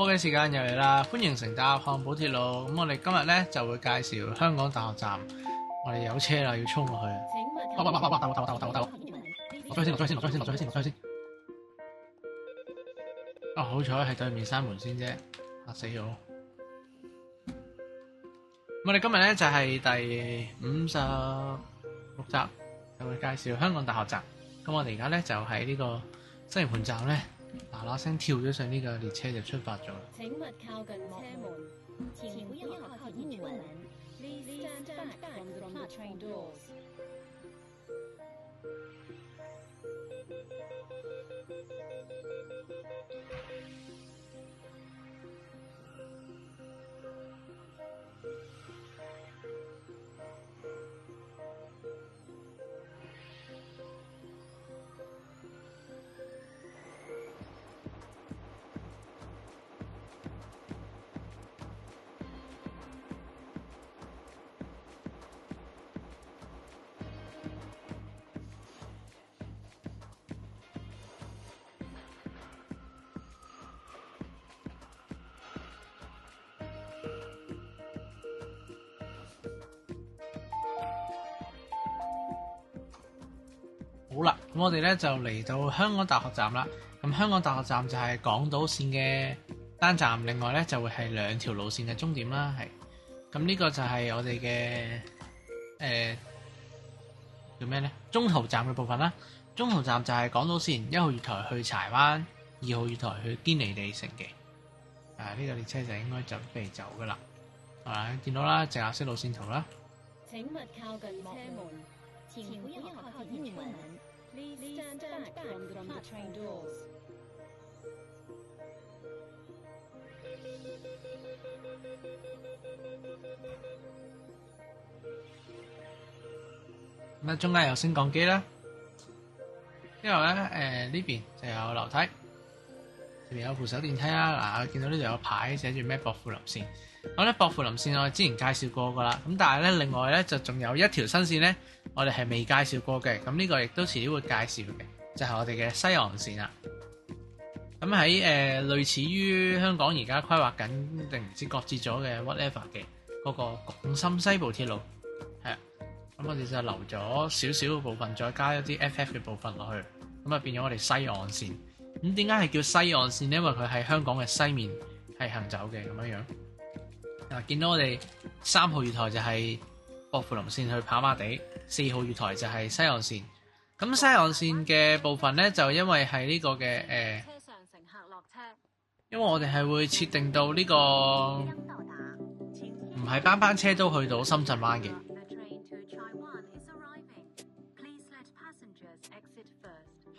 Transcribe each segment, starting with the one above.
嘅時間又嚟啦，歡迎乘搭漢寶鐵路。咁我哋今日咧就會介紹香港大學站。我哋有車啦，要衝落去。等我先。啊，好彩係對面閂門先啫，嚇死我！我哋今日咧就係第56集，就會介紹香港大學站。咁我哋而家咧就喺呢個西營盤站咧，嗱嗱聲跳咗上呢個列車就出發咗。請勿靠近車門，請不要靠近英文。Please stand back from the train doors. 好啦，咁我哋咧就嚟到香港大學站啦。咁香港大學站就係港島線嘅單站，另外咧就會係兩條路線嘅終點啦。係，咁呢個就係我哋嘅叫咩咧？中途站嘅部分啦。中途站就係港島線1號月台去柴灣，2號月台去堅尼地城嘅。呢個列車就應該準備走噶啦。見到啦，直立式路線圖啦。請勿靠近車門，請不要靠近英文。Please stand back from the train doors. 咁中間有升降機啦，之後咧呢邊就有樓梯，前面有扶手電梯啦。嗱，見到呢度有牌寫住咩薄扶林線。咁咧薄扶林線我哋之前介紹過噶啦，咁但係咧另外咧就仲有一條新線咧，我哋係未介紹過嘅。咁呢個亦都遲啲會介紹嘅，就係我哋嘅西岸線啦。咁喺類似於香港而家規劃緊定唔知擱置咗嘅 whatever 嘅嗰個廣深西部鐵路，係啊。咁我哋就留咗少少嘅部分，再加一啲 FF 嘅部分落去，咁啊變咗我哋西岸線。咁點解係叫西岸線呢？因為佢喺香港嘅西面係行走嘅咁樣樣。見到我哋3號月台就係薄扶林線去跑馬地，4號月台就係西岸線。咁西岸線嘅部分呢，就因為係呢個嘅車上乘客落車。因為我哋係會設定到呢個唔係班車都去到深圳灣嘅。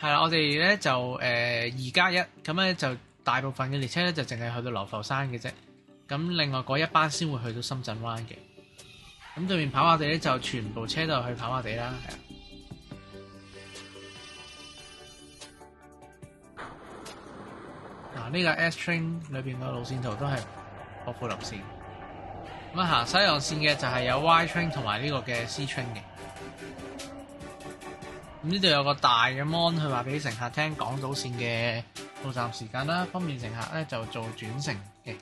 係啦，我哋咧就2+1，咁咧就大部分嘅列車咧就淨係去到流浮山嘅啫。咁另外嗰一班先會去到深圳灣嘅。咁對面跑馬地咧就全部車都係去跑馬地啦，係啊。呢個 S train 裏邊個路線圖都係薄扶林線。咁行西岸線嘅就係有 Y train 同埋呢個嘅 C train 嘅。咁呢度有個大嘅 mon 去話俾乘客聽港島線嘅到站時間啦，方便乘客咧就做轉乘嘅。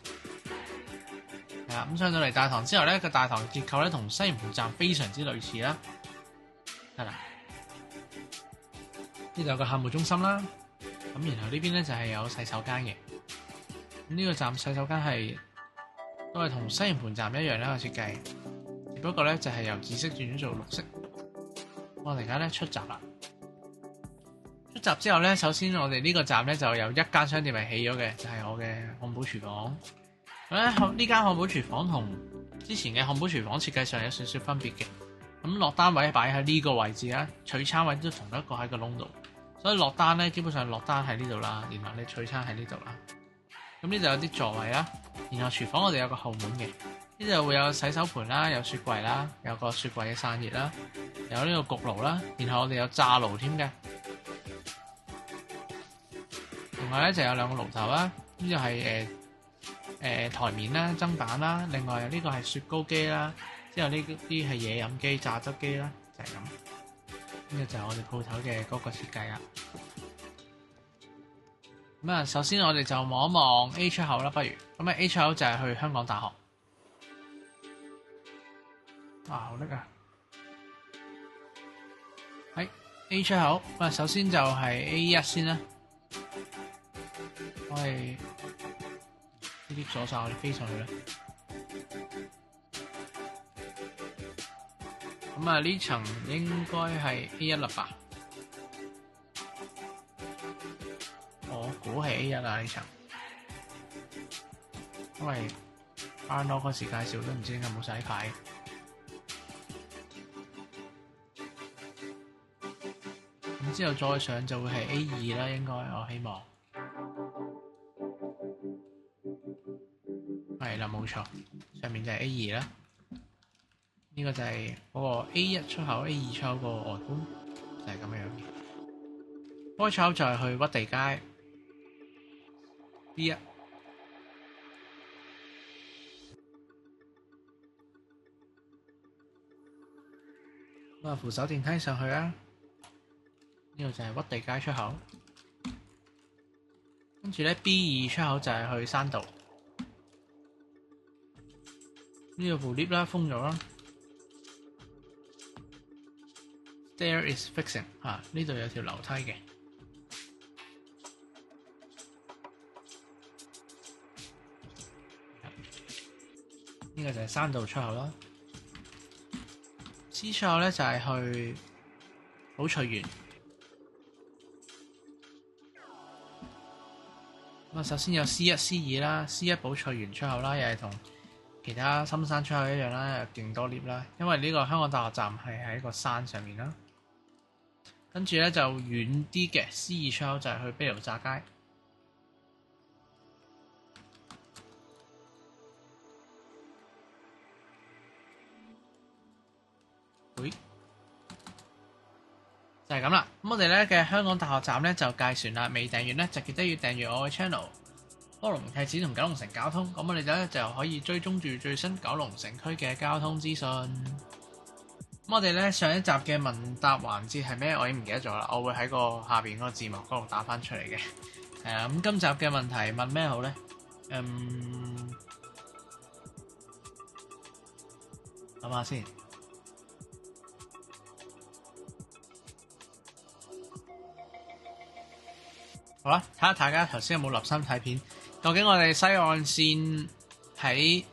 係啦，咁上到嚟大堂之後咧，個大堂結構咧同西營盤站非常之類似啦。係啦，呢度有個客務中心啦。咁然後呢邊咧就係有洗手間嘅。咁呢個站洗手間係都係同西營盤站一樣啦個設計，只不過咧就係由紫色轉咗做綠色。我哋而家咧出閘啦。出閘之後咧，首先我哋呢個站咧就有一間商店係起咗嘅，就係我嘅漢堡廚房。咁咧呢間漢堡廚房同之前嘅漢堡廚房設計上有少少分別嘅。咁落單位擺喺呢個位置啦，取餐位都同一個喺個窿度，所以落單咧基本上落單喺呢度啦，然後你取餐喺呢度啦。咁呢度有啲座位啦，然後廚房我哋有個後門嘅，呢度會有洗手盆啦，有雪櫃啦，有個雪櫃嘅散熱啦，有呢個焗爐啦，然後我哋有炸爐添嘅。另外咧就有兩個爐頭啦，呢個係台面啦、砧板啦，另外呢個係雪糕機啦，之後呢啲係嘢飲機、榨汁機啦，就係咁。呢個就係我哋鋪頭嘅嗰個設計啦。咁啊，首先我哋就望一望 A 出口啦，不如咁啊 A 出口就係去香港大學。好叻啊！喺 A 出口，咁啊首先就係 A1 先啦。我哋呢啲左手，我哋飛上去啦。咁啊呢層應該係 A1啦吧？我估係 A1啊呢層，因為啱攞嗰時介紹都唔知點解冇晒牌。咁之後再上就會係 A2啦，應該我希望係啦，冇錯，上面就係 A2啦。呢個就係嗰個 A1 出口、A2 出口個外觀，就係咁樣嘅。開出口就係去屈地街 B1。咁啊，扶手電梯上去啦。呢個就係屈地街出口，跟住咧 B2 出口就係去山道。呢個部 lift 啦，封咗啦。Stair is fixing 呢度有條樓梯嘅。呢個就係山道出口啦。C 出口咧就係去寶翠園。咁首先有 C1、C2 啦，C1 寶翠園出口啦，又係同其他深山出口一樣啦，又勁多 lift 啦。因為呢個香港大學站係喺個山上面啦。跟住咧就遠啲嘅 C2 出口就係去卑路乍街。就係咁啦。咁我哋咧嘅香港大學站咧就介紹啦，未訂閱咧就記得要訂閱我嘅 channel，follow 明契子同九龍城交通。咁我哋咧就可以追蹤住最新九龍城區嘅交通資訊。咁我哋咧上一集嘅問答環節係咩？我已經唔記得咗啦。我會喺個下邊嗰個字幕嗰度打翻出嚟嘅。係啊，咁今集嘅問題問咩好咧？諗下先。好啦，睇下大家頭先有冇留心睇片。究竟我哋西岸線喺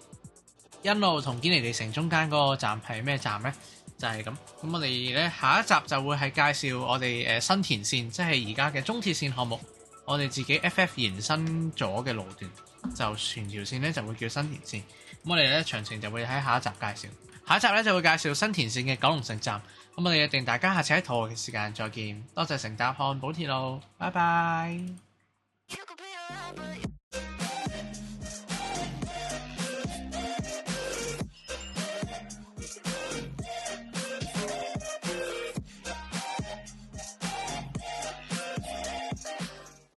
欣澳同堅尼地城中間嗰個站係咩站呢？就係咁。咁我哋咧下一集就會係介紹我哋新田線，即係而家嘅中鐵線項目，我哋自己 FF 延伸咗嘅路段，就全條線咧就會叫新田線。咁我哋咧詳情就會喺下一集介紹。下一集咧就會介紹新田線嘅九龍城站。咁我哋約定大家下次喺同一嘅時間再見。多謝乘搭漢寶鐵路，拜拜。